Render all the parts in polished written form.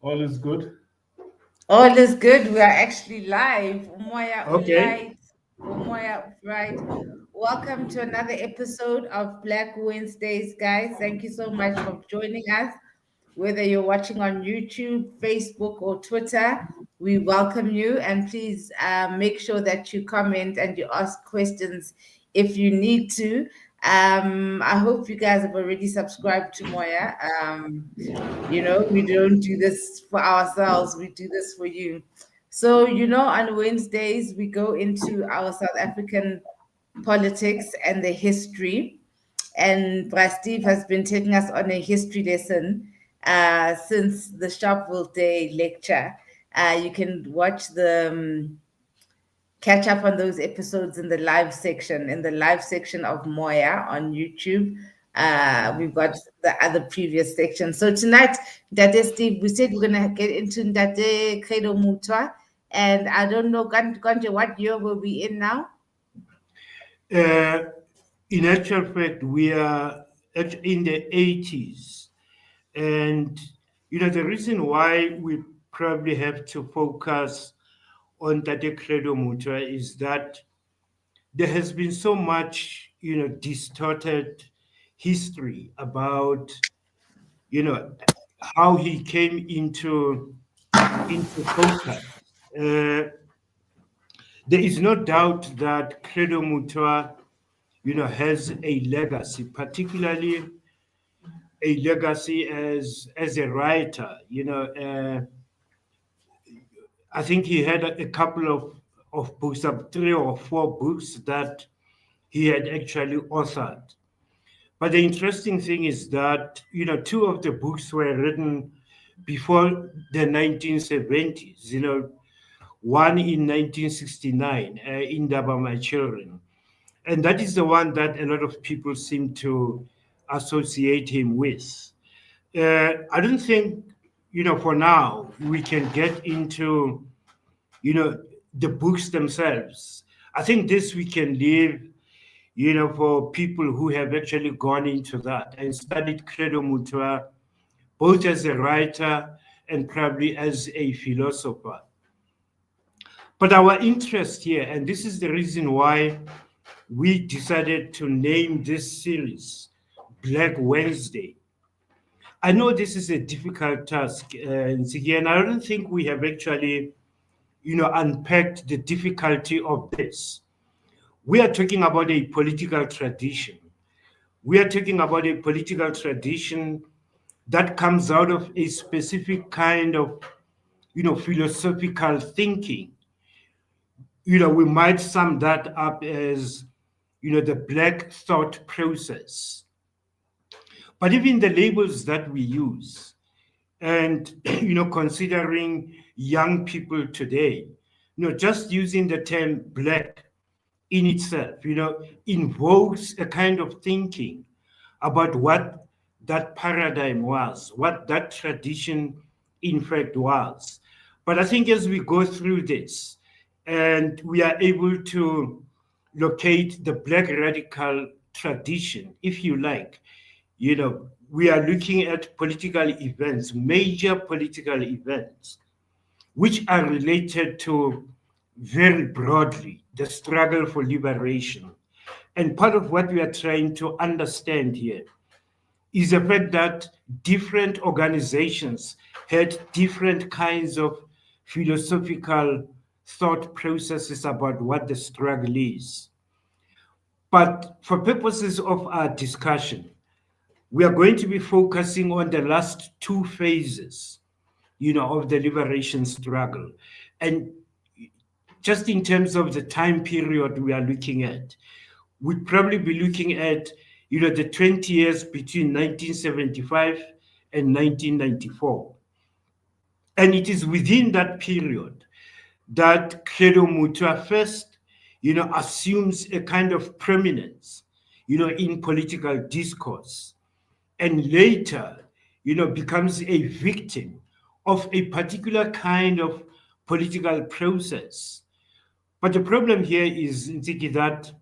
All is good. All is good. We are actually live. Umoya Okay. Ulight, Umoya Right. Welcome to another episode of Black Wednesdays, guys. Thank you so much for joining us. Whether you're watching on YouTube, Facebook, or Twitter, we welcome you. And please make sure that you comment and you ask questions if you need to. I hope you guys have already subscribed to Moya. We don't do this for ourselves, we do this for you. So, on Wednesdays, we go into our South African politics and the history. And Bra Steve has been taking us on a history lesson since the Sharpeville Day lecture. You can watch catch up on those episodes in the live section of Moya on YouTube. We've got the other previous section. So tonight, Ntate Steve, we said we're gonna get into Ntate Credo Mutwa. And I don't know, Ganje, what year will we in now? Uh, in actual fact, we are in the 80s. And, the reason why we probably have to focus on Tate Credo Mutwa is that there has been so much, distorted history about, you know, how he came into focus. Uh, there is no doubt that Credo Mutwa has a legacy, particularly a legacy as a writer. I think he had a couple of books, 3 or 4 books that he had actually authored. But the interesting thing is that 2 of the books were written before the 1970s. One in 1969, Indaba My Children. And that is the one that a lot of people seem to associate him with. I don't think, for now, we can get into, the books themselves. I think this we can leave, for people who have actually gone into that and studied Credo Mutwa, both as a writer and probably as a philosopher. But our interest here, and this is the reason why we decided to name this series Black Wednesday. I know this is a difficult task, Nzigi, and I don't think we have actually, unpacked the difficulty of this. We are talking about a political tradition. We are talking about a political tradition that comes out of a specific kind of, philosophical thinking. We might sum that up as, the black thought process. But even the labels that we use, and considering young people today, just using the term black in itself, invokes a kind of thinking about what that paradigm was, what that tradition in fact was. But I think as we go through this and we are able to locate the black radical tradition, if you like, we are looking at political events, major political events, which are related to very broadly the struggle for liberation. And part of what we are trying to understand here is the fact that different organizations had different kinds of philosophical thought processes about what the struggle is. But for purposes of our discussion, we are going to be focusing on the last 2 phases, of the liberation struggle. And just in terms of the time period we are looking at, we'd probably be looking at, the 20 years between 1975 and 1994. And it is within that period that Credo Mutwa first, assumes a kind of prominence, in political discourse, and later, becomes a victim of a particular kind of political process. But the problem here is, Nziki, that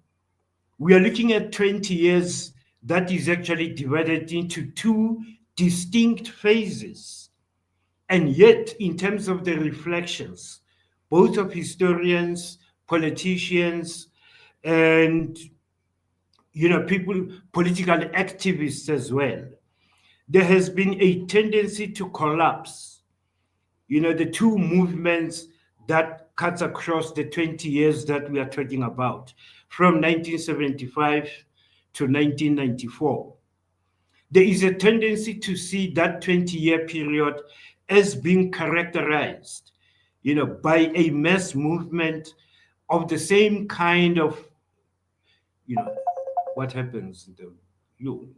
we are looking at 20 years that is actually divided into 2 distinct phases. And yet, in terms of the reflections, both of historians, politicians, and people, political activists as well, there has been a tendency to collapse, the two movements that cuts across the 20 years that we are talking about, from 1975 to 1994. There is a tendency to see that 20-year period as being characterized, by a mass movement of the same kind of, you know, what happens. You,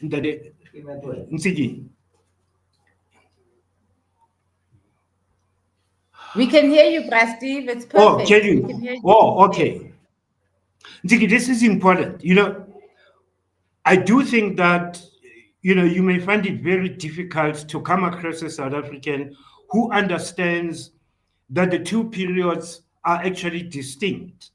Ntate, Nsiki. We can hear you, Brad Steve. It's perfect. Oh, can We can you? hear you. Oh, okay. Nsiki, this is important. I do think that, you may find it very difficult to come across a South African who understands that the two periods are actually distinct.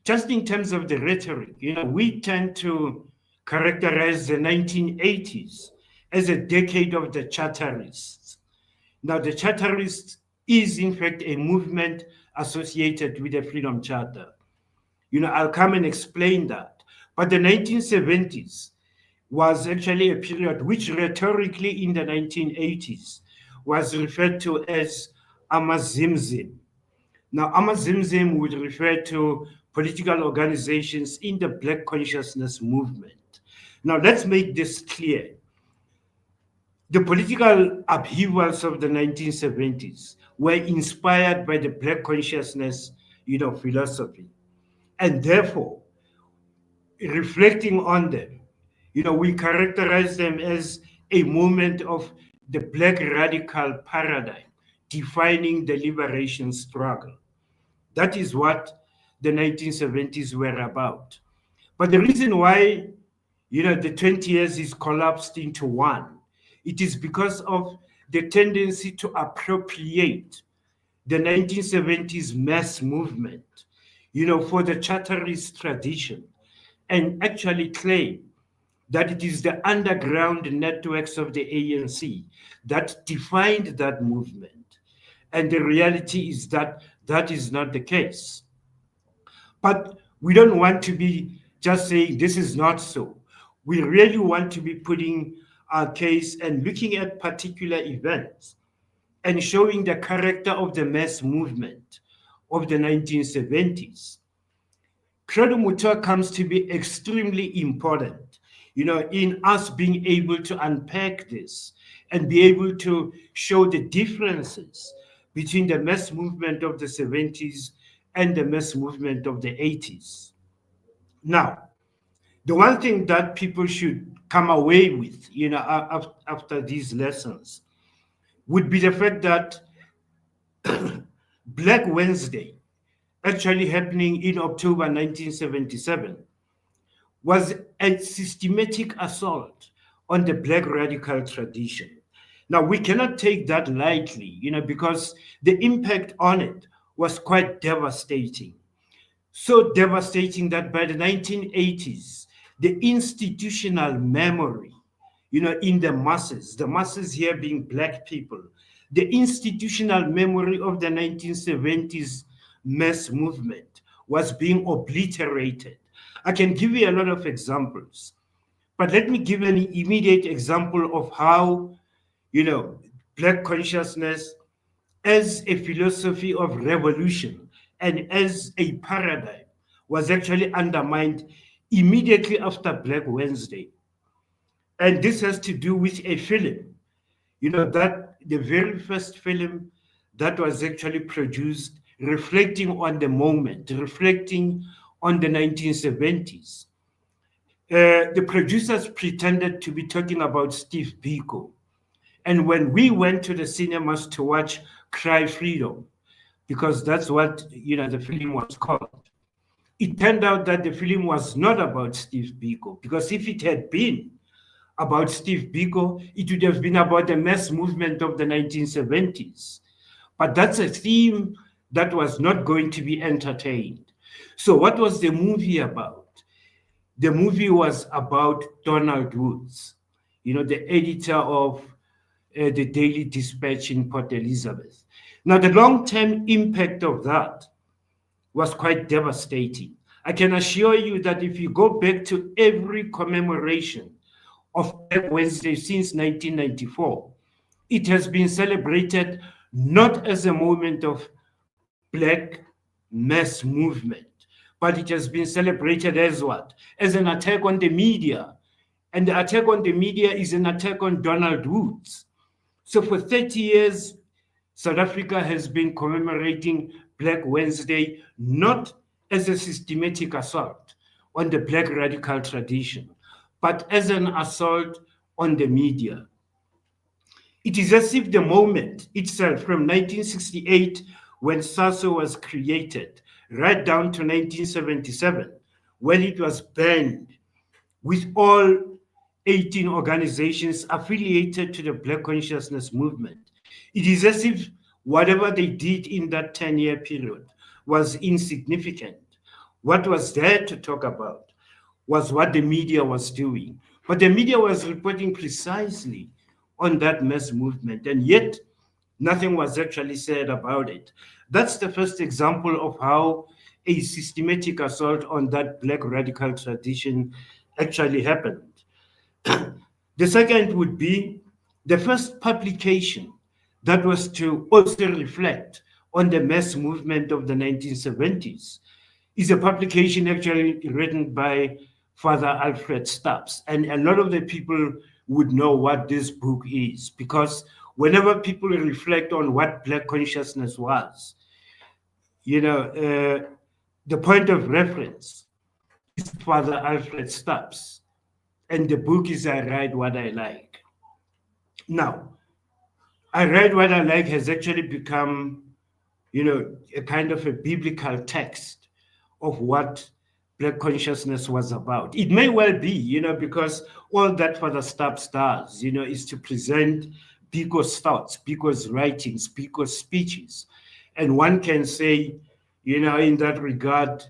Just in terms of the rhetoric, we tend to characterize the 1980s as a decade of the Charterists. Now, the Charterists is, in fact, a movement associated with the Freedom Charter. I'll come and explain that. But the 1970s was actually a period which rhetorically in the 1980s was referred to as Amazimzim. Now, Amazimzim would refer to political organizations in the Black consciousness movement. Now, let's make this clear. The political upheavals of the 1970s were inspired by the Black consciousness, philosophy. And therefore, reflecting on them, we characterize them as a moment of the Black radical paradigm defining the liberation struggle. That is what the 1970s were about. But the reason why, the 20 years is collapsed into one, it is because of the tendency to appropriate the 1970s mass movement, for the Charterist tradition, and actually claim that it is the underground networks of the ANC that defined that movement. And the reality is that that is not the case. But we don't want to be just saying this is not so. We really want to be putting our case and looking at particular events and showing the character of the mass movement of the 1970s. Credo Mutwa comes to be extremely important, in us being able to unpack this and be able to show the differences between the mass movement of the 70s and the mass movement of the 80s. Now, the one thing that people should come away with, after these lessons would be the fact that Black Wednesday, actually happening in October 1977, was a systematic assault on the Black radical tradition. Now, we cannot take that lightly, because the impact on it was quite devastating. So devastating that by the 1980s, the institutional memory, in the masses here being Black people, the institutional memory of the 1970s mass movement was being obliterated. I can give you a lot of examples, but let me give an immediate example of how, Black consciousness as a philosophy of revolution and as a paradigm was actually undermined immediately after Black Wednesday. And this has to do with a film, that the very first film that was actually produced reflecting on the moment, reflecting on the 1970s. The producers pretended to be talking about Steve Biko. And when we went to the cinemas to watch Cry Freedom, because that's what the film was called, it turned out that the film was not about Steve Biko, because if it had been about Steve Biko, it would have been about the mass movement of the 1970s. But that's a theme that was not going to be entertained. So what was the movie about? the movie was about Donald Woods, the editor of the Daily Dispatch in Port Elizabeth. Now, the long term impact of that was quite devastating. I can assure you that if you go back to every commemoration of Black Wednesday since 1994, it has been celebrated not as a moment of Black mass movement, but it has been celebrated as what? As an attack on the media. And the attack on the media is an attack on Donald Woods. So for 30 years, South Africa has been commemorating Black Wednesday not as a systematic assault on the Black radical tradition, but as an assault on the media. It is as if the moment itself from 1968, when SASO was created, right down to 1977, when it was banned, with all 18 organizations affiliated to the Black consciousness movement. It is as if whatever they did in that 10-year period was insignificant. What was there to talk about was what the media was doing. But the media was reporting precisely on that mass movement, and yet nothing was actually said about it. That's the first example of how a systematic assault on that Black radical tradition actually happened. The second would be the first publication that was to also reflect on the mass movement of the 1970s is a publication actually written by Father Alfred Stubbs. And a lot of the people would know what this book is, because whenever people reflect on what Black consciousness was, the point of reference is Father Alfred Stubbs. And the book is I Write What I Like. Now, I Write What I Like has actually become, a kind of a biblical text of what Black consciousness was about. It may well be, because all that Father Stubbs does, is to present Biko's thoughts, Biko's writings, Biko's speeches. And one can say, in that regard,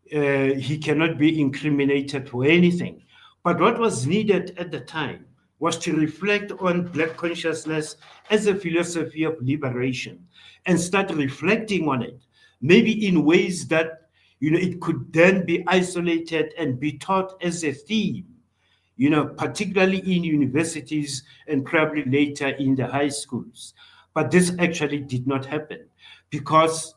he cannot be incriminated for anything. But what was needed at the time was to reflect on Black consciousness as a philosophy of liberation and start reflecting on it, maybe in ways that it could then be isolated and be taught as a theme, particularly in universities and probably later in the high schools. But this actually did not happen because,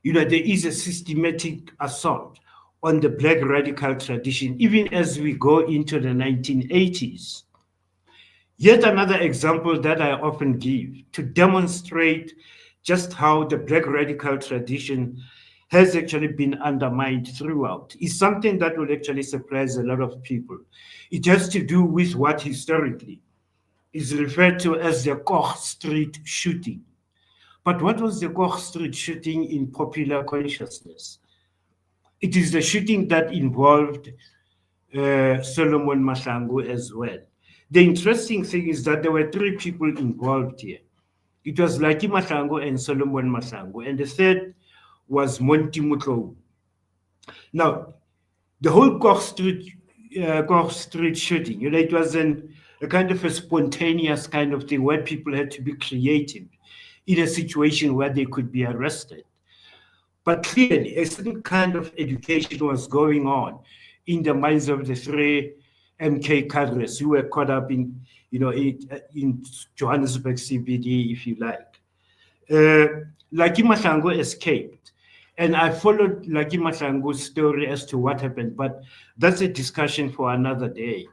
there is a systematic assault on the Black radical tradition, even as we go into the 1980s. Yet another example that I often give to demonstrate just how the Black radical tradition has actually been undermined throughout is something that will actually surprise a lot of people. It has to do with what historically is referred to as the Goch Street shooting. But what was the Goch Street shooting in popular consciousness? It is the shooting that involved Solomon Mahlangu as well. The interesting thing is that there were three people involved here. It was Maki Mahlangu and Solomon Mahlangu, and the third was Monty Motloung. Now, the whole Goch Street shooting, it was a kind of a spontaneous kind of thing where people had to be creative in a situation where they could be arrested. But clearly, a certain kind of education was going on in the minds of the three MK cadres who were caught up in Johannesburg CBD, if you like. Maki Mahlangu escaped. And I followed Maki Mahlangu's story as to what happened, but that's a discussion for another day.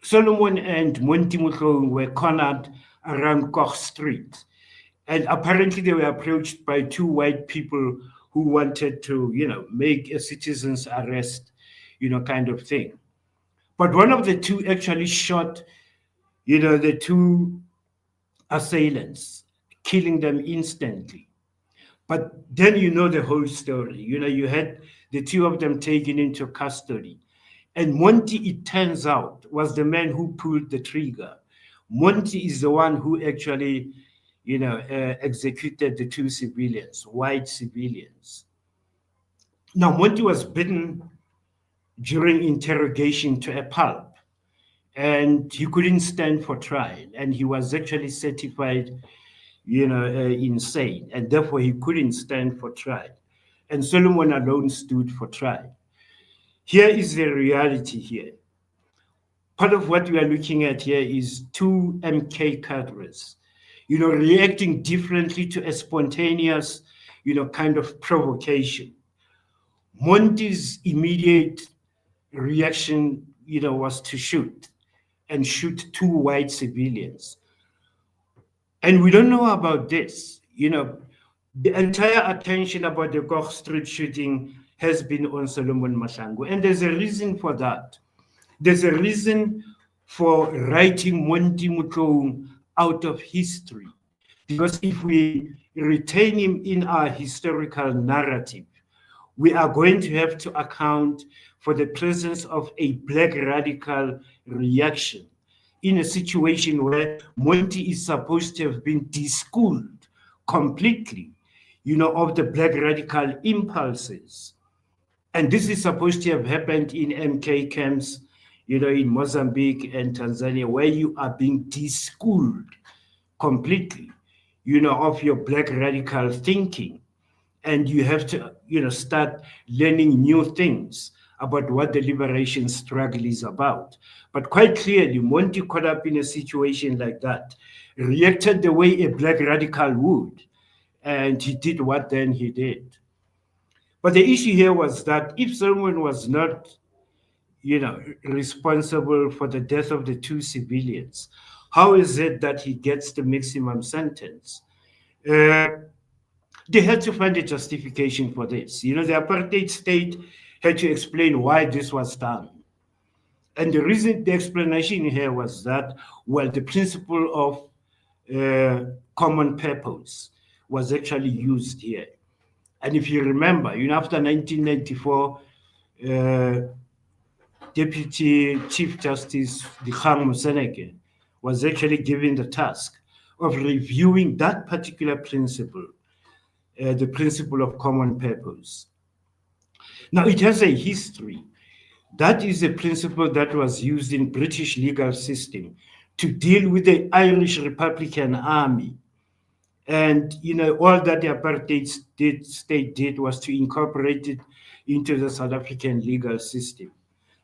Solomon and Monty Motloung were cornered around Goch Street. And apparently they were approached by two white people who wanted to, make a citizen's arrest, kind of thing. But one of the two actually shot, the two assailants, killing them instantly. But then the whole story. You had the two of them taken into custody. And Monty, it turns out, was the man who pulled the trigger. Monty is the one who actually, executed the two civilians, white civilians. Now, Monty was beaten during interrogation to a pulp, and he couldn't stand for trial, and he was actually certified, insane, and therefore he couldn't stand for trial. And Solomon alone stood for trial. Here is the reality here. Part of what we are looking at here is two MK cadres, reacting differently to a spontaneous, kind of provocation. Monty's immediate reaction, was to shoot and shoot two white civilians. And we don't know about this. The entire attention about the Goch Street shooting has been on Solomon Mahlangu. And there's a reason for that. There's a reason for writing Monty Motloung out of history. Because if we retain him in our historical narrative, we are going to have to account for the presence of a black radical reaction in a situation where Monty is supposed to have been deschooled completely, of the black radical impulses. And this is supposed to have happened in MK camps, in Mozambique and Tanzania, where you are being deschooled completely, of your black radical thinking. And you have to, start learning new things about what the liberation struggle is about. But quite clearly, Monty, caught up in a situation like that, reacted the way a black radical would, and he did what then he did. But the issue here was that if someone was not, responsible for the death of the two civilians, how is it that he gets the maximum sentence? They had to find a justification for this. The apartheid state had to explain why this was done. And the explanation here was that, well, the principle of common purpose was actually used here. And if you remember, after 1994, Deputy Chief Justice Dikgang Moseneke was actually given the task of reviewing that particular principle, the principle of common purpose. Now, it has a history. That is a principle that was used in British legal system to deal with the Irish Republican Army. And, all that the apartheid state did was to incorporate it into the South African legal system.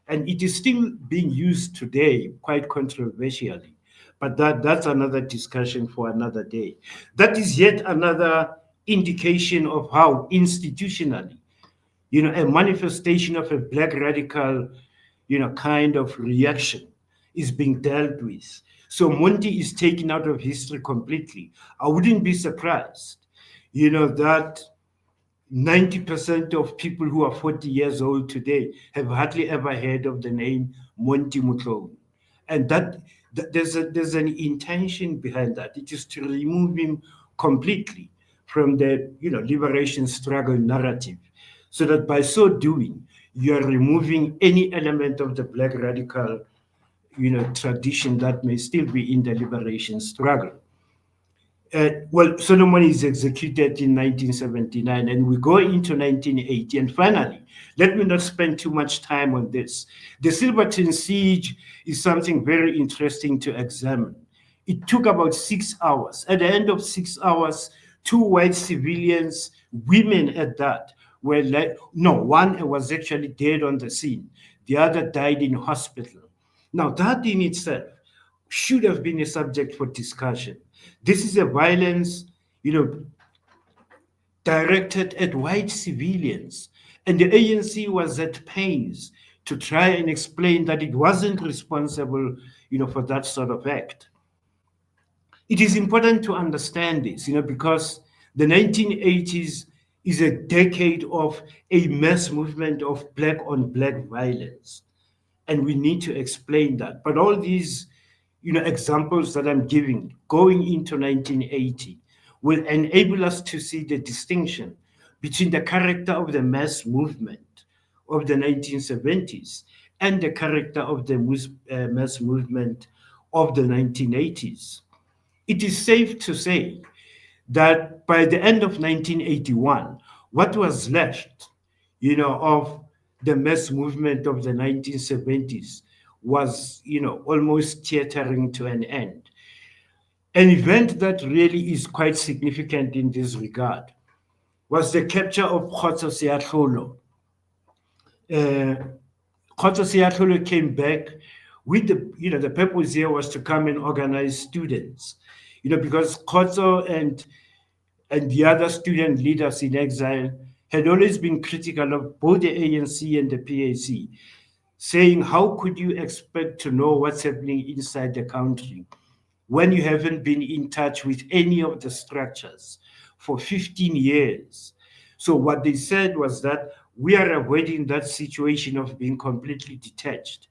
And it is still being used today, quite controversially. But that's another discussion for another day. That is yet another indication of how institutionally, a manifestation of a black radical, kind of reaction is being dealt with. So Monty is taken out of history completely. I wouldn't be surprised, that 90% of people who are 40 years old today have hardly ever heard of the name Monty Motloung. And that there's an intention behind that. It is to remove him completely from the liberation struggle narrative, so that by so doing, you are removing any element of the black radical tradition that may still be in the liberation struggle. Well, Solomon is executed in 1979, and we go into 1980. And finally, let me not spend too much time on this. The Silverton siege is something very interesting to examine. It took about 6 hours. At the end of 6 hours, two white civilians, women at that, were one was actually dead on the scene. The other died in hospital. Now, that in itself should have been a subject for discussion. This is a violence, directed at white civilians. And the ANC was at pains to try and explain that it wasn't responsible, for that sort of act. It is important to understand this, because the 1980s is a decade of a mass movement of black on black violence. And we need to explain that. But all these examples that I'm giving going into 1980 will enable us to see the distinction between the character of the mass movement of the 1970s and the character of the mass movement of the 1980s. It is safe to say that by the end of 1981, what was left, of the mass movement of the 1970s was, almost teetering to an end. An event that really is quite significant in this regard was the capture of Kgotso Seatlholo. Uh, Kgotso Seatlholo came back with the purpose here was to come and organize students, because Kgotso and the other student leaders in exile had always been critical of both the ANC and the PAC, saying, how could you expect to know what's happening inside the country when you haven't been in touch with any of the structures for 15 years? So what they said was that we are avoiding that situation of being completely detached,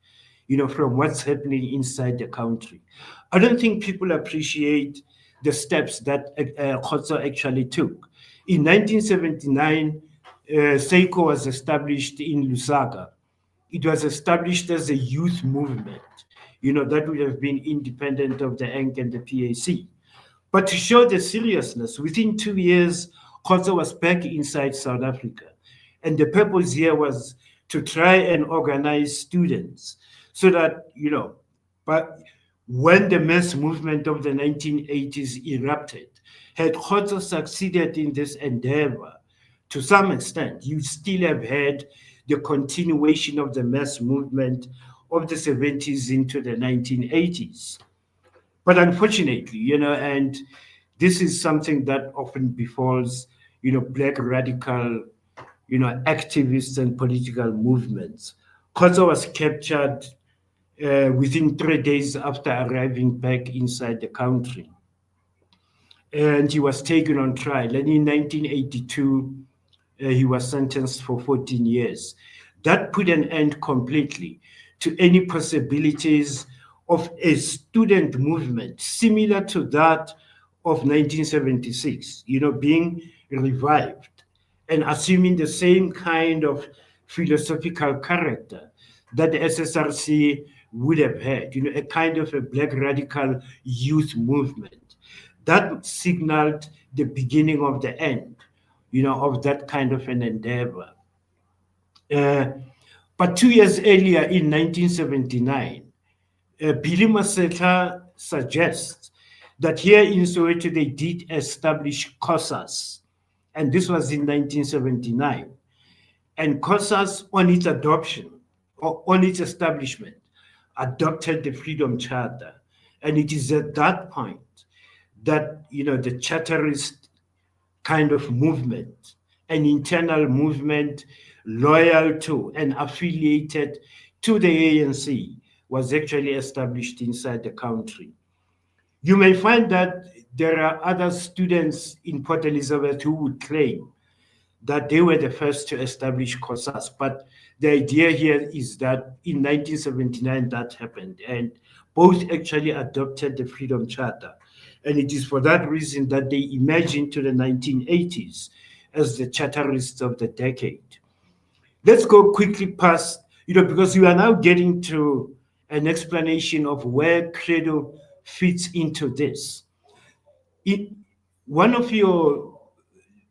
from what's happening inside the country. I don't think people appreciate the steps that Kgotso actually took. In 1979, SEIKO was established in Lusaka. It was established as a youth movement, that would have been independent of the ANC and the PAC. But to show the seriousness, within 2 years, Kgotso was back inside South Africa. And the purpose here was to try and organize students so that, but when the mass movement of the 1980s erupted, had Kgotso succeeded in this endeavor, to some extent, you still have had the continuation of the mass movement of the 70s into the 1980s. But unfortunately, and this is something that often befalls, black radical, activists and political movements. Kgotso was captured within 3 days after arriving back inside the country. And he was taken on trial. And in 1982, he was sentenced for 14 years. That put an end completely to any possibilities of a student movement similar to that of 1976, being revived and assuming the same kind of philosophical character that the SSRC would have had, a kind of a black radical youth movement. That signaled the beginning of the end, of that kind of an endeavor. But 2 years earlier, in 1979, Billy Maseka suggests that here in Soweto they did establish COSAS, and this was in 1979. And COSAS, on its adoption, or on its establishment, adopted the Freedom Charter. And it is at that point that, the Charterist kind of movement, an internal movement loyal to and affiliated to the ANC, was actually established inside the country. You may find that there are other students in Port Elizabeth who would claim that they were the first to establish COSAS, but the idea here is that in 1979 that happened, and both actually adopted the Freedom Charter. And it is for that reason that they emerged into the 1980s as the Charterists of the decade. Let's go quickly past, because we are now getting to an explanation of where Credo fits into this. One of your,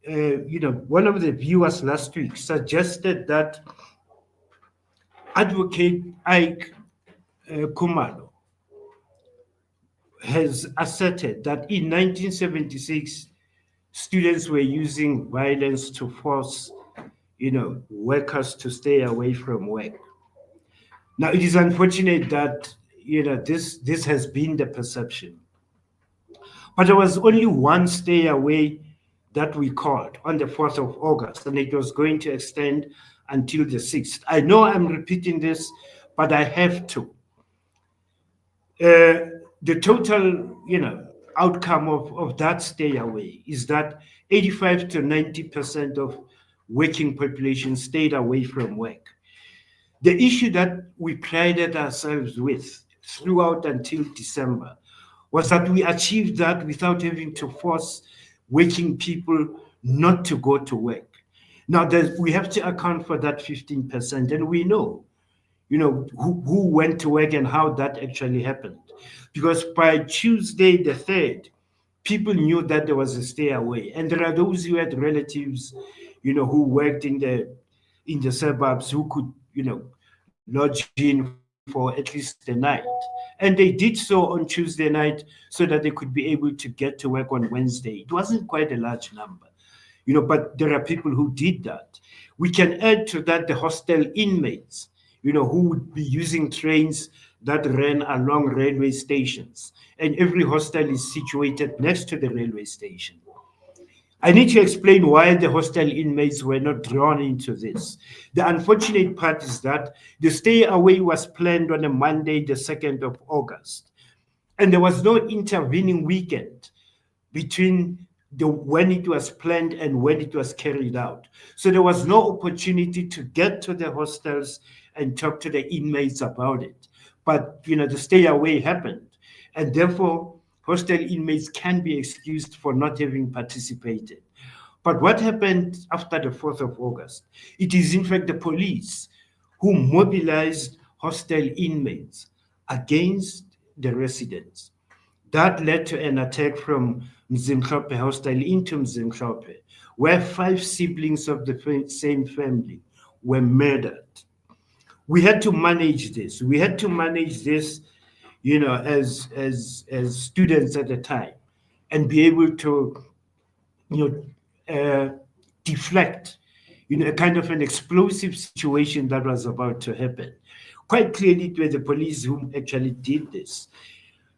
one of the viewers last week suggested that Advocate Ike Khumalo has asserted that in 1976, students were using violence to force, workers to stay away from work. Now, it is unfortunate that, this has been the perception. But there was only one stay away that we called on the 4th of August, and it was going to extend until the 6th. I know I'm repeating this, but I have to. The total, outcome of that stay away is that 85 to 90% of working population stayed away from work. The issue that we prided ourselves with throughout until December was that we achieved that without having to force working people not to go to work. Now, we have to account for that 15%, and we know, who went to work and how that actually happened. Because by Tuesday the 3rd, people knew that there was a stay away. And there are those who had relatives, who worked in the in the suburbs who could, lodge in for at least a night. And they did so on Tuesday night so that they could be able to get to work on Wednesday. It wasn't quite a large number, but there are people who did that. We can add to that the hostel inmates, who would be using trains that ran along railway stations. And every hostel is situated next to the railway station. I need to explain why the hostel inmates were not drawn into this. The unfortunate part is that the stay away was planned on a Monday, the 2nd of August, and there was no intervening weekend between when it was planned and when it was carried out. So there was no opportunity to get to the hostels and talk to the inmates about it. But the stay away happened, and therefore hostel inmates can be excused for not having participated. But what happened after the 4th of August? It is in fact the police who mobilized hostel inmates against the residents. That led to an attack from Mzimhlope Hostel into Mzimhlope, where 5 siblings of the same family were murdered. We had to manage this. We had to manage this, as students at the time, and be able to, deflect, a kind of an explosive situation that was about to happen. Quite clearly, it was the police who actually did this.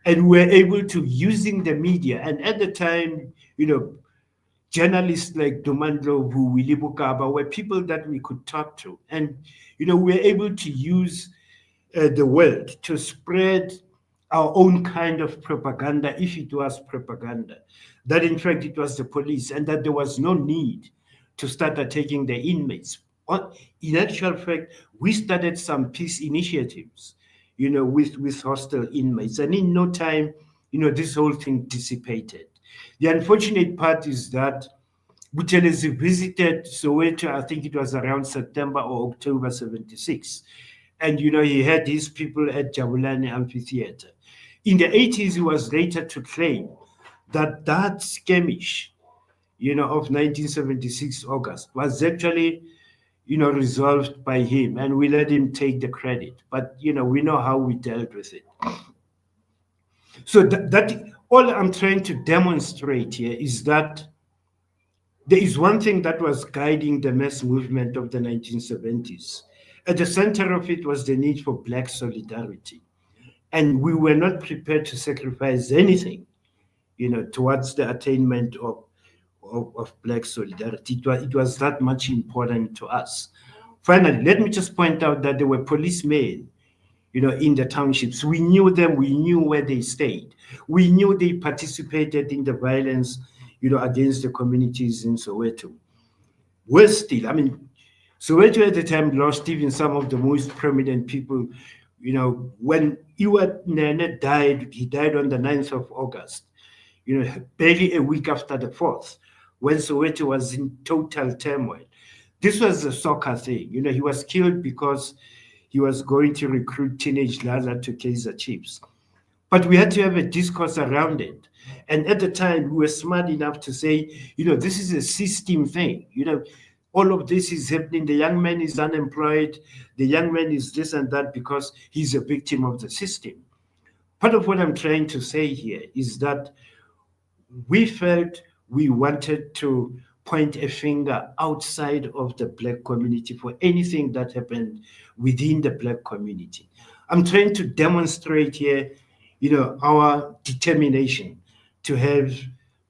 And we're able to, using the media, and at the time, journalists like Dumandlovu, Willie Bukaba were people that we could talk to. And, we're able to use the word to spread our own kind of propaganda, if it was propaganda, that in fact it was the police and that there was no need to start attacking the inmates. In actual fact, we started some peace initiatives, with hostile inmates. And in no time, this whole thing dissipated. The unfortunate part is that Buthelezi visited Soweto, I think it was around September or October 76. And, he had his people at Jabulani Amphitheater. In the 80s, he was later to claim that skirmish, of 1976 August was actually, resolved by him, and we let him take the credit. But, we know how we dealt with it. So that all I'm trying to demonstrate here is that there is one thing that was guiding the mass movement of the 1970s. At the center of it was the need for Black solidarity. And we were not prepared to sacrifice anything, towards the attainment of Black solidarity. It was that much important to us. Finally, let me just point out that there were policemen, in the townships. We knew them, we knew where they stayed. We knew they participated in the violence, against the communities in Soweto. Worse still, Soweto at the time lost even some of the most prominent people. When Iwa Nene died, he died on the 9th of August, barely a week after the 4th, when Soweto was in total turmoil. This was a soccer thing. He was killed because he was going to recruit teenage Lala to Kaizer Chiefs. But we had to have a discourse around it. And at the time, we were smart enough to say, this is a system thing. All of this is happening. The young man is unemployed. The young man is this and that because he's a victim of the system. Part of what I'm trying to say here is that we felt we wanted to point a finger outside of the Black community for anything that happened within the Black community. I'm trying to demonstrate here, our determination to have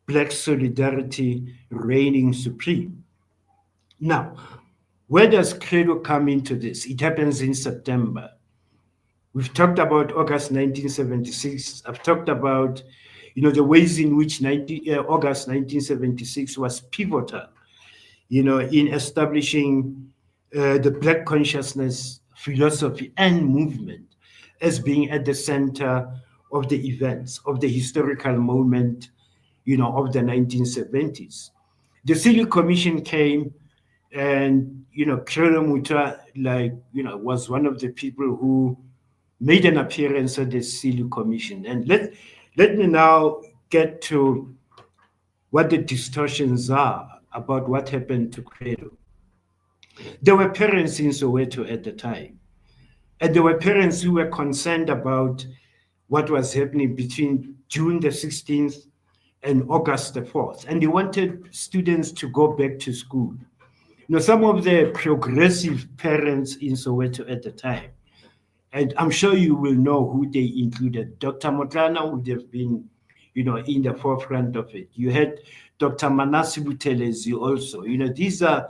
Black solidarity reigning supreme. Now, where does Credo come into this? It happens in September. We've talked about August 1976. I've talked about, the ways in which August 1976 was pivotal, in establishing the Black consciousness, philosophy, and movement as being at the center of the events, of the historical moment, of the 1970s. The Silly Commission came, and, Credo Mutwa, was one of the people who made an appearance at the Silly Commission. And let me now get to what the distortions are about what happened to Credo. There were parents in Soweto at the time, and there were parents who were concerned about what was happening between June the 16th and August the 4th, and they wanted students to go back to school. Some of the progressive parents in Soweto at the time, and I'm sure you will know who they included. Dr. Motloung would have been, in the forefront of it. You had Dr. Manasi Buthelezi also. These are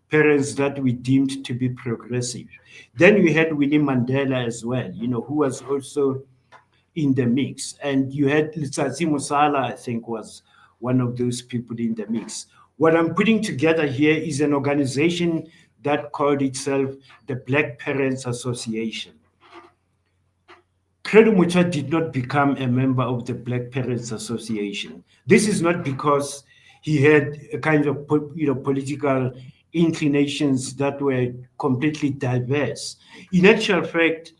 parents that we deemed to be progressive. Then we had Winnie Mandela as well, who was also in the mix. And you had Letsatsi Musala, I think, was one of those people in the mix. What I'm putting together here is an organization that called itself the Black Parents Association. Credo Mutwa did not become a member of the Black Parents Association. This is not because he had a kind of political inclinations that were completely diverse. In actual fact,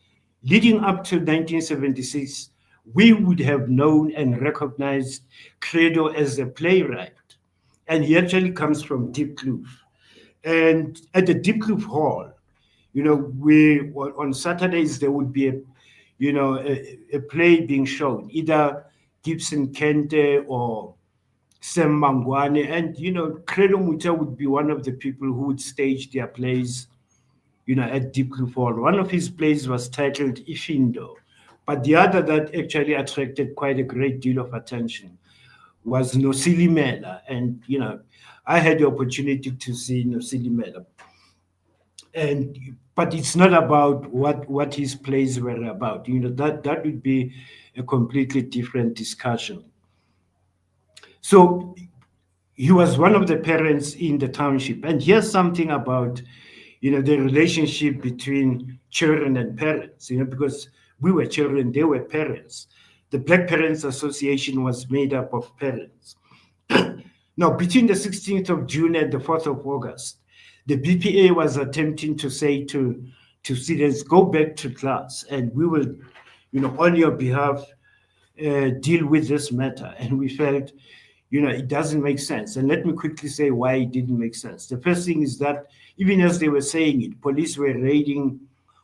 leading up to 1976, we would have known and recognized Credo as a playwright. And he actually comes from Deep Kloof. And at the Deep Kloof Hall, we on Saturdays there would be a play being shown, either Gibson Kente or Sam Mangwane, and Credo Mutwa would be one of the people who would stage their plays, at Deep Kloof Hall. One of his plays was titled Ifindo, but the other that actually attracted quite a great deal of attention was Nosilimela, and I had the opportunity to see Nosilimela, but it's not about what his plays were about. That would be a completely different discussion. So he was one of the parents in the township, and here's something about the relationship between children and parents. Because we were children, they were parents. The Black Parents Association was made up of parents. Now, between the 16th of June and the 4th of August, the BPA was attempting to say to students, go back to class, and we will, on your behalf, deal with this matter. And we felt, it doesn't make sense. And let me quickly say why it didn't make sense. The first thing is that even as they were saying it, police were raiding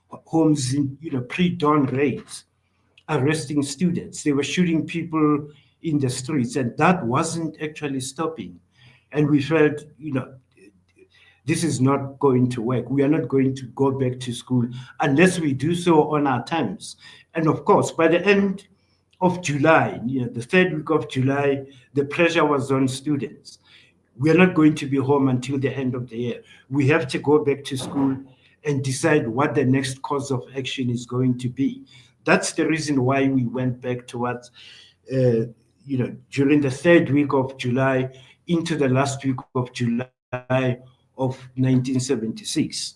homes in, pre-dawn raids, arresting students. They were shooting people in the streets, and that wasn't actually stopping. And we felt, this is not going to work. We are not going to go back to school unless we do so on our terms. And of course, by the end of July, the third week of July, the pressure was on students. We are not going to be home until the end of the year. We have to go back to school and decide what the next course of action is going to be. That's the reason why we went back towards, during the third week of July into the last week of July of 1976.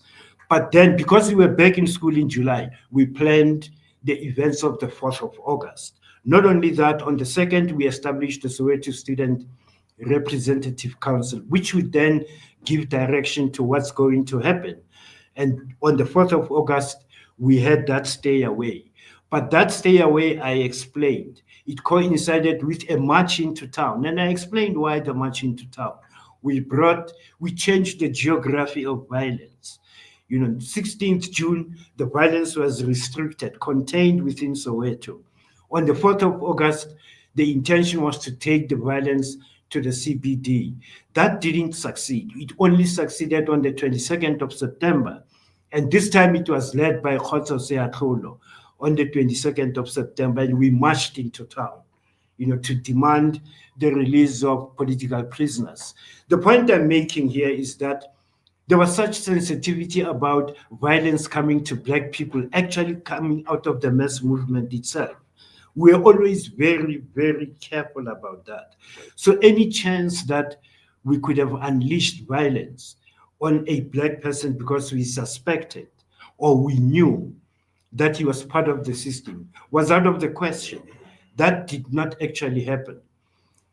But then, because we were back in school in July, we planned the events of the 4th of August. Not only that, on the 2nd, we established the Soweto Student Representative Council, which would then give direction to what's going to happen. And on the 4th of August, we had that stay away. But that stay away, I explained, it coincided with a march into town. And I explained why the march into town. We changed the geography of violence. 16th June, the violence was restricted, contained within Soweto. On the 4th of August, the intention was to take the violence to the CBD. That didn't succeed. It only succeeded on the 22nd of September. And this time it was led by Khotso Seatlholo on the 22nd of September, and we marched into town, to demand the release of political prisoners. The point I'm making here is that there was such sensitivity about violence coming to Black people, actually coming out of the mass movement itself. We're always very, very careful about that. So any chance that we could have unleashed violence on a Black person because we suspected or we knew that he was part of the system was out of the question. That did not actually happen.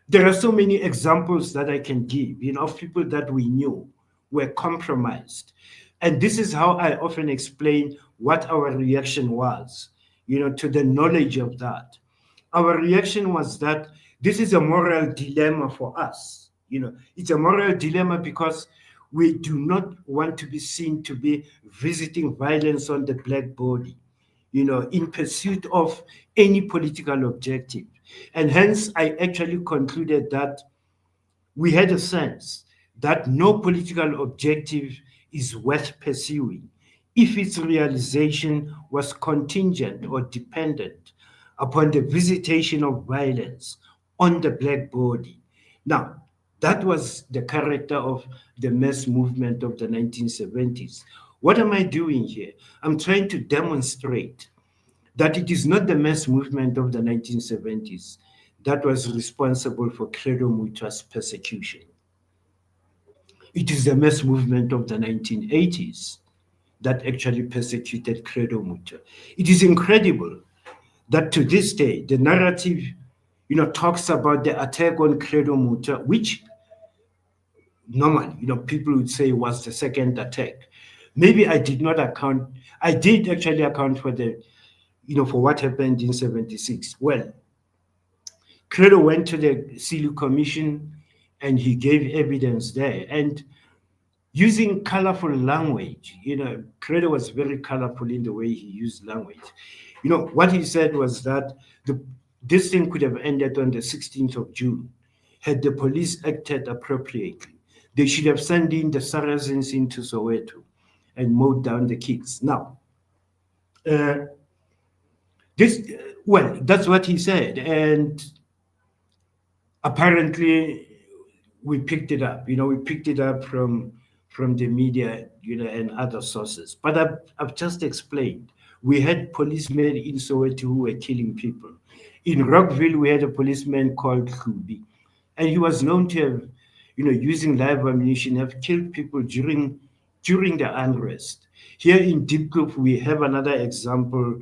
There are so many examples that I can give, of people that we knew were compromised. And this is how I often explain what our reaction was, to the knowledge of that. Our reaction was that this is a moral dilemma for us. It's a moral dilemma because We do not want to be seen to be visiting violence on the black body, in pursuit of any political objective. And hence, I actually concluded that we had a sense that no political objective is worth pursuing if its realization was contingent or dependent upon the visitation of violence on the black body. Now, that was the character of the mass movement of the 1970s. What am I doing here? I'm trying to demonstrate that it is not the mass movement of the 1970s that was responsible for Credo Mutwa's persecution. It is the mass movement of the 1980s that actually persecuted Credo Mutwa. It is incredible that to this day, the narrative, talks about the attack on Credo Mutwa, which normally, people would say was the second attack. Maybe I did not account, I did actually account for for what happened in 76. Well, Credo went to the Silu Commission and he gave evidence there. And using colorful language, Credo was very colorful in the way he used language. What he said was that this thing could have ended on the 16th of June had the police acted appropriately. They should have sent in the Saracens into Soweto and mowed down the kids. Now, uh, that's what he said. And apparently we picked it up. We picked it up from the media, and other sources. But I've just explained. We had policemen in Soweto who were killing people. In Rockville, we had a policeman called Kubi, and he was known to have, using live ammunition, have killed people during the unrest. Here in Diepkloof, we have another example,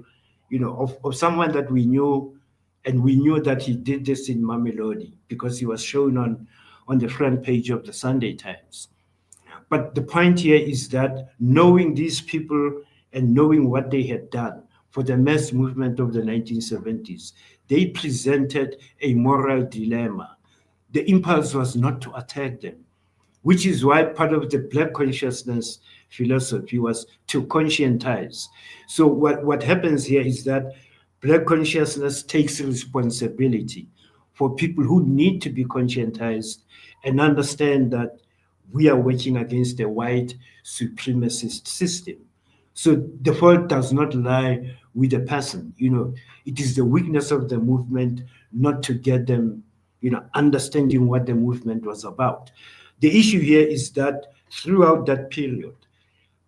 of someone that we knew, and we knew that he did this in Mamelodi because he was shown on the front page of the Sunday Times. But the point here is that knowing these people and knowing what they had done for the mass movement of the 1970s, they presented a moral dilemma. The impulse was not to attack them, which is why part of the Black consciousness philosophy was to conscientize. So what happens here is that Black consciousness takes responsibility for people who need to be conscientized and understand that we are working against a white supremacist system. So the fault does not lie with the person. It is the weakness of the movement not to get them, understanding what the movement was about. The issue here is that throughout that period,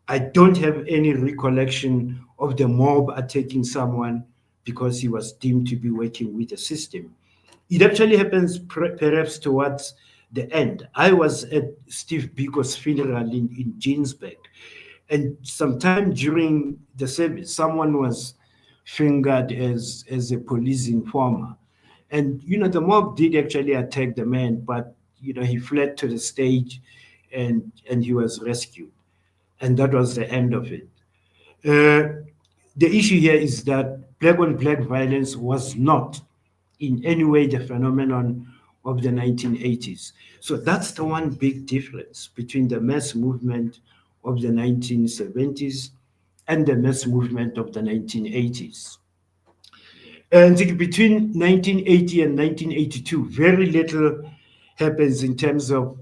I don't have any recollection of the mob attacking someone because he was deemed to be working with the system. It actually happens perhaps towards the end. I was at Steve Biko's funeral in Ginsberg, and sometime during the service, someone was fingered as a police informer. And, the mob did actually attack the man, but, he fled to the stage and he was rescued. And that was the end of it. The issue here is that black on black violence was not in any way the phenomenon of the 1980s. So that's the one big difference between the mass movement of the 1970s and the mass movement of the 1980s. And between 1980 and 1982, very little happens in terms of,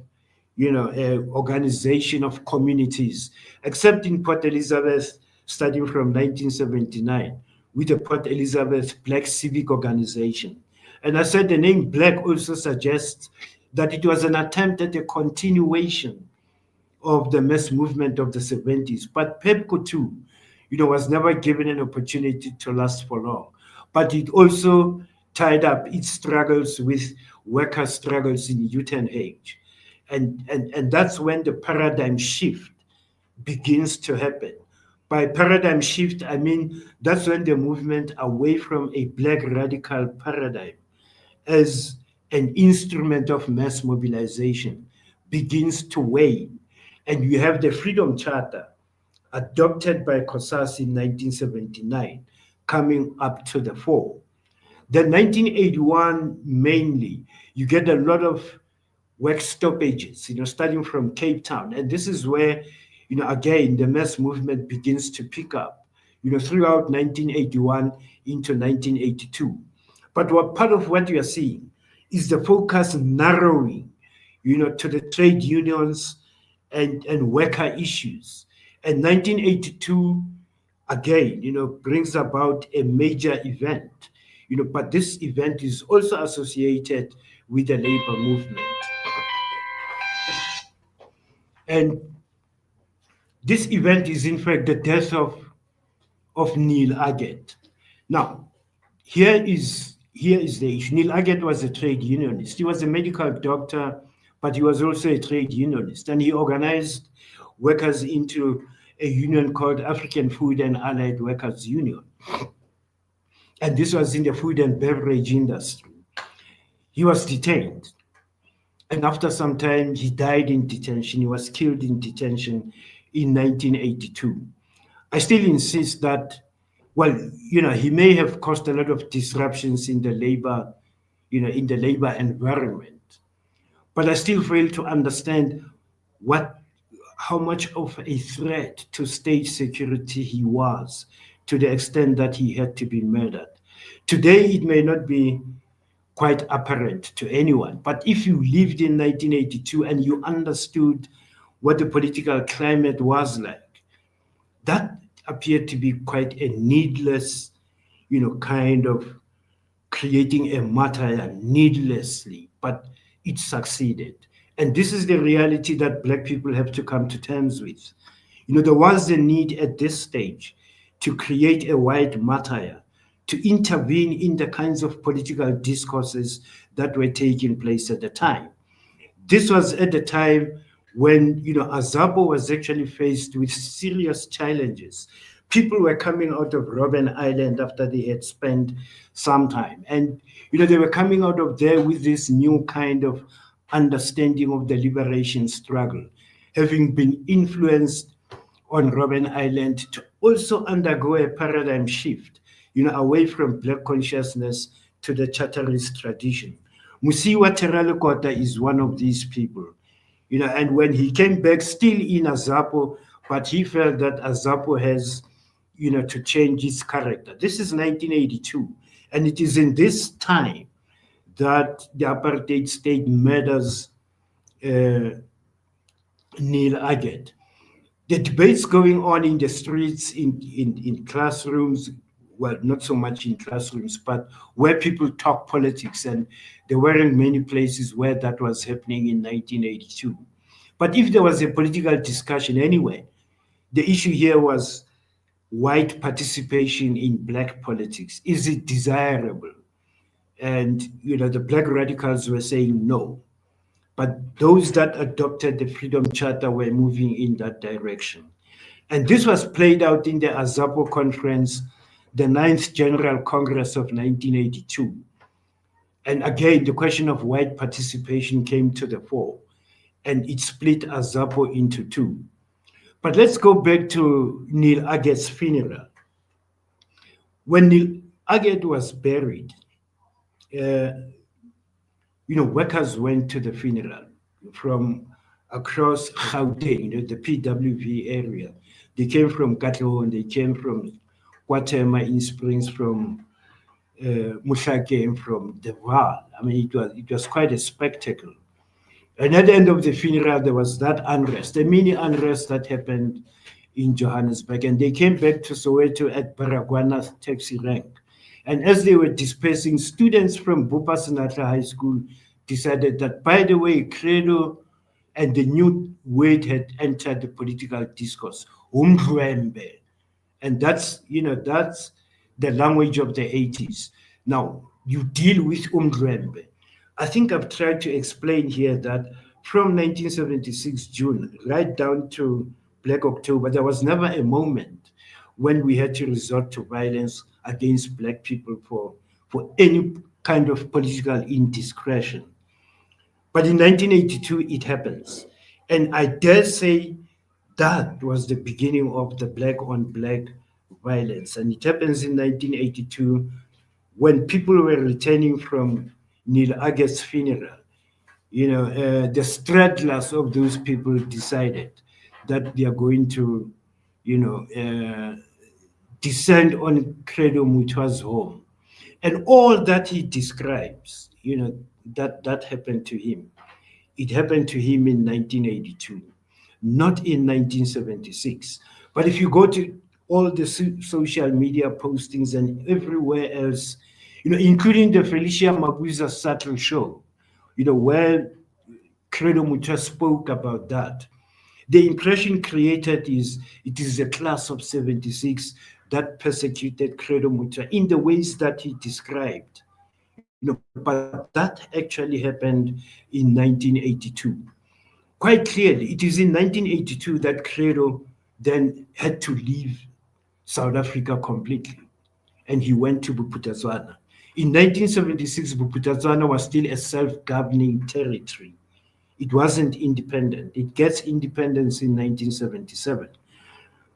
organization of communities, except in Port Elizabeth, starting from 1979, with the Port Elizabeth Black Civic Organization. And I said the name Black also suggests that it was an attempt at a continuation of the mass movement of the 70s. But PEPCO too, was never given an opportunity to last for long. But it also tied up its struggles with worker struggles in youth and age. And that's when the paradigm shift begins to happen. By paradigm shift, I mean that's when the movement away from a black radical paradigm as an instrument of mass mobilization begins to wane. And you have the Freedom Charter adopted by COSAS in 1979 coming up to the fore. Then 1981 mainly, you get a lot of work stoppages, starting from Cape Town. And this is where, again, the mass movement begins to pick up, throughout 1981 into 1982. But what part of what you are seeing is the focus narrowing, to the trade unions and worker issues. And 1982, again, brings about a major event, but this event is also associated with the labor movement. And this event is, in fact, the death of Neil Aggett. Now, here is the issue. Neil Aggett was a trade unionist. He was a medical doctor, but he was also a trade unionist. And he organized workers into a union called African Food and Allied Workers Union. And this was in the food and beverage industry. He was detained. And after some time, he died in detention. He was killed in detention in 1982. I still insist that, well, he may have caused a lot of disruptions in the labor, environment. But I still fail to understand how much of a threat to state security he was, to the extent that he had to be murdered. Today, it may not be quite apparent to anyone, but if you lived in 1982 and you understood what the political climate was like, that appeared to be quite a needless, kind of creating a martyr needlessly, but it succeeded. And this is the reality that Black people have to come to terms with. There was the need at this stage to create a white martyr, to intervene in the kinds of political discourses that were taking place at the time. This was at the time when, Azapo was actually faced with serious challenges. People were coming out of Robben Island after they had spent some time. And, they were coming out of there with this new kind of understanding of the liberation struggle, having been influenced on Robben Island to also undergo a paradigm shift, away from Black consciousness to the Charterist tradition. Musiwa Lekota is one of these people, and when he came back, still in Azapo, but he felt that Azapo has, to change its character. This is 1982, and it is in this time that the apartheid state murders Neil Aggett. The debates going on in the streets, in classrooms, well, not so much in classrooms, but where people talk politics, and there weren't many places where that was happening in 1982. But if there was a political discussion anyway, the issue here was white participation in Black politics. Is it desirable? And, the Black radicals were saying no. But those that adopted the Freedom Charter were moving in that direction. And this was played out in the Azapo Conference, the Ninth General Congress of 1982. And again, the question of white participation came to the fore, and it split Azapo into two. But let's go back to Neil Aggett's funeral. When Neil Aggett was buried, workers went to the funeral from across Gauteng, the PWV area. They came from Katlehong, they came from Kwatema in Springs, from Mohlakeng, from the Vaal. I mean, it was quite a spectacle. And at the end of the funeral, there was that unrest, a mini unrest that happened in Johannesburg. And they came back to Soweto at Baragwanath taxi rank. And as they were dispersing, students from Bupa Sinatra High School decided that, by the way, Credo and the new word had entered the political discourse, umdlwembe. And that's the language of the 80s. Now, you deal with umdlwembe. I think I've tried to explain here that from 1976 June right down to Black October, there was never a moment when we had to resort to violence against Black people for any kind of political indiscretion. But in 1982, it happens. And I dare say that was the beginning of the Black on Black violence. And it happens in 1982 when people were returning from Neil Aggett's funeral. the straddlers of those people decided that they are going to, descend on Credo Mutwa's home. And all that he describes, that happened to him. It happened to him in 1982, not in 1976. But if you go to all the social media postings and everywhere else, including the Felicia Mabuza Subtle show, where Credo Mutwa spoke about that, the impression created is it is the class of 76 that persecuted Credo Mutwa in the ways that he described. But that actually happened in 1982. Quite clearly, it is in 1982 that Credo then had to leave South Africa completely, and he went to Bophuthatswana. In 1976, Bophuthatswana was still a self-governing territory. It wasn't independent. It gets independence in 1977.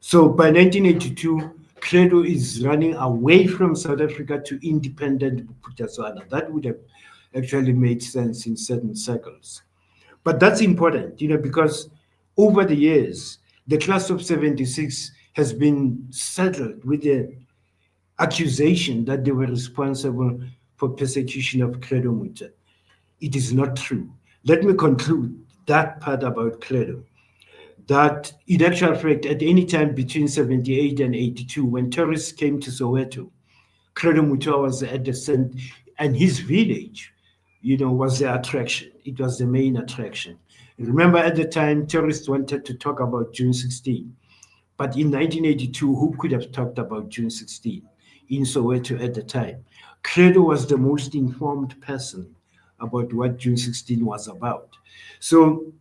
So by 1982, Credo is running away from South Africa to independent Bophuthatswana. That would have actually made sense in certain circles. But that's important, because over the years, the class of 76 has been saddled with the accusation that they were responsible for persecution of Credo Mutwa. It is not true. Let me conclude that part about Credo. That in actual fact, at any time between 78 and 82, when tourists came to Soweto, Credo Mutwa was at the center, and his village, was the attraction. It was the main attraction. Remember, at the time, tourists wanted to talk about June 16. But in 1982, who could have talked about June 16 in Soweto at the time? Credo was the most informed person about what June 16 was about. So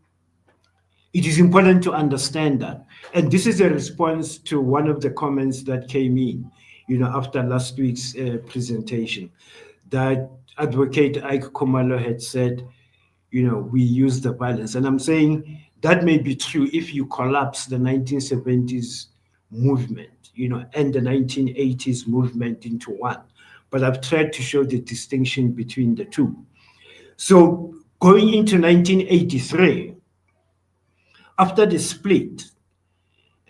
it is important to understand that. And this is a response to one of the comments that came in, after last week's presentation, that Advocate Ike Khumalo had said, we use the violence. And I'm saying that may be true if you collapse the 1970s movement, and the 1980s movement into one. But I've tried to show the distinction between the two. So going into 1983, after the split,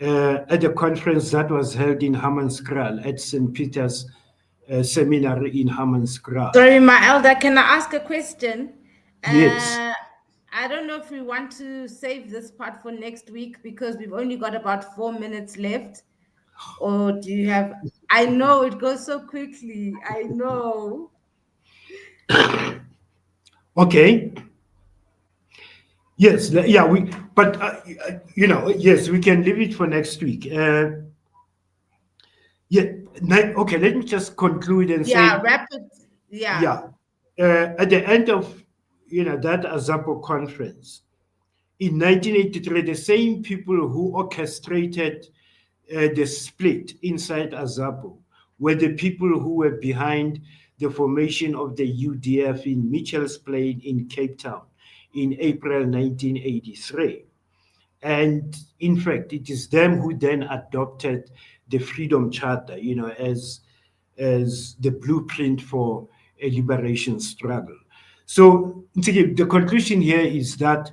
at a conference that was held in Hammanskraal at St. Peter's Seminary in Hammanskraal. Sorry, my elder, can I ask a question? Yes. I don't know if we want to save this part for next week because we've only got about 4 minutes left. Or do you have? I know it goes so quickly. I know. Okay. Yes. Yeah. But yes, we can leave it for next week. Yeah. Okay. Let me just conclude and say. Rapid. Yeah. At the end of that Azapo conference in 1983, the same people who orchestrated the split inside Azapo were the people who were behind the formation of the UDF in Mitchell's Plain in Cape Town in April 1983. And in fact, it is them who then adopted the Freedom Charter, as the blueprint for a liberation struggle. So the conclusion here is that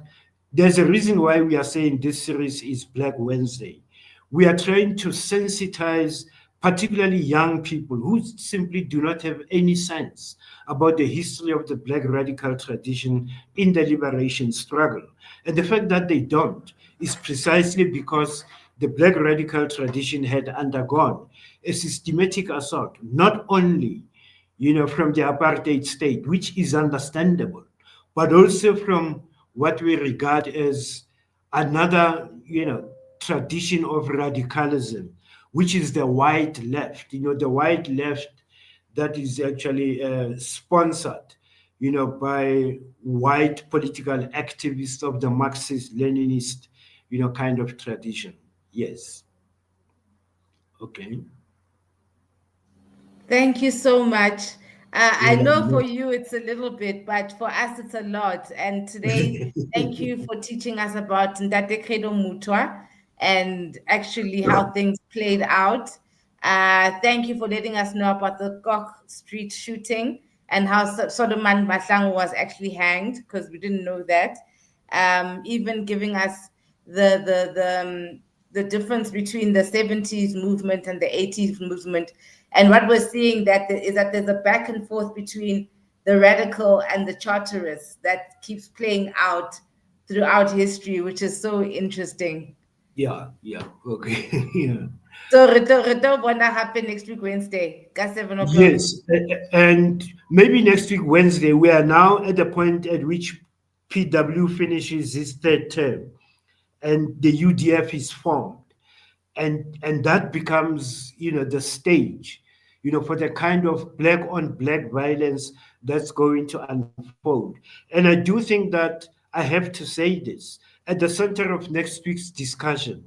there's a reason why we are saying this series is Black Wednesday. We are trying to sensitize particularly young people who simply do not have any sense about the history of the Black radical tradition in the liberation struggle. And the fact that they don't is precisely because the Black radical tradition had undergone a systematic assault, not only from the apartheid state, which is understandable, but also from what we regard as another, tradition of radicalism, which is the white left. The white left that is actually sponsored, by white political activists of the Marxist-Leninist, kind of tradition. Yes. Okay. Thank you so much. I Yeah. know for you it's a little bit, but for us it's a lot. And today, thank you for teaching us about Ntate Credo Mutwa and actually how things played out. Thank you for letting us know about the Goch Street shooting and how Solomon Mahlangu was actually hanged, because we didn't know that. Even giving us the difference between the 70s movement and the 80s movement. And what we're seeing is that there's a back and forth between the radical and the charterists that keeps playing out throughout history, which is so interesting. Yeah, okay. Yeah. So Reto Bona happen next week Wednesday, 7 o'clock. Yes, and maybe next week, Wednesday, we are now at the point at which PW finishes his third term and the UDF is formed. And that becomes, the stage, for the kind of black on black violence that's going to unfold. And I do think that I have to say this at the center of next week's discussion,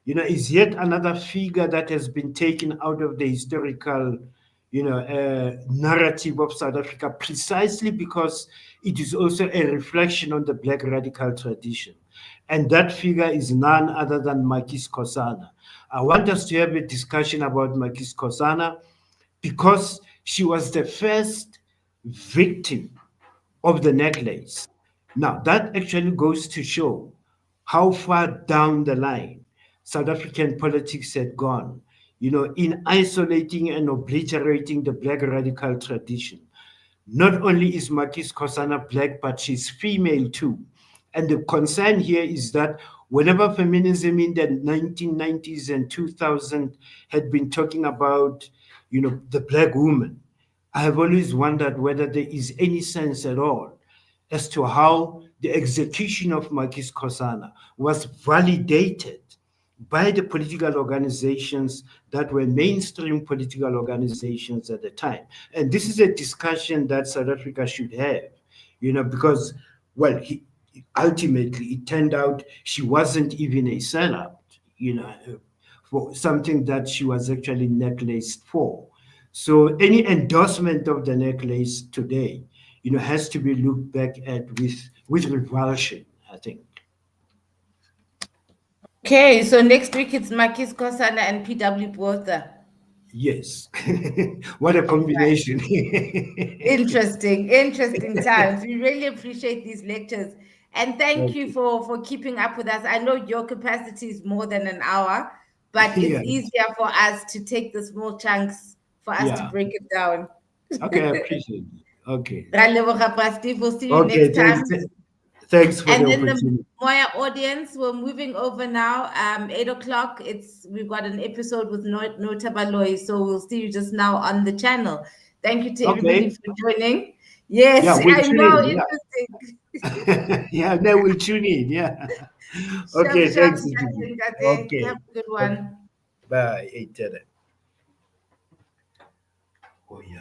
is yet another figure that has been taken out of the historical, narrative of South Africa, precisely because it is also a reflection on the black radical tradition. And that figure is none other than Maki Sikhosane. I want us to have a discussion about Maki Sikhosane because she was the first victim of the necklace. Now, that actually goes to show how far down the line South African politics had gone, in isolating and obliterating the black radical tradition. Not only is Maki Sikhosane black, but she's female too. And the concern here is that whenever feminism in the 1990s and 2000 had been talking about, the black woman, I have always wondered whether there is any sense at all as to how the execution of Maki Sikhosane was validated by the political organizations that were mainstream political organizations at the time. And this is a discussion that South Africa should have, because, well, ultimately it turned out she wasn't even a sellout, for something that she was actually necklaced for. So any endorsement of the necklace today, has to be looked back at with revulsion, I think. Okay, so next week it's Maki Sikhosane and PW Botha. Yes. What a combination. Interesting times. We really appreciate these lectures. And thank you for keeping up with us. I know your capacity is more than an hour, but it's easier for us to take the small chunks for us to break it down. Okay, I appreciate it. Okay. We'll see you next time. Thanks for and the then opportunity. the Moya audience, we're moving over now. 8 o'clock. We've got an episode with Nota Baloy, so we'll see you just now on the channel. Thank you to everybody for joining. Yes, we'll I know. In, interesting. Yeah, they will tune in. Yeah. Okay, thanks. Okay. Have a good one. Bye. Oh, yeah.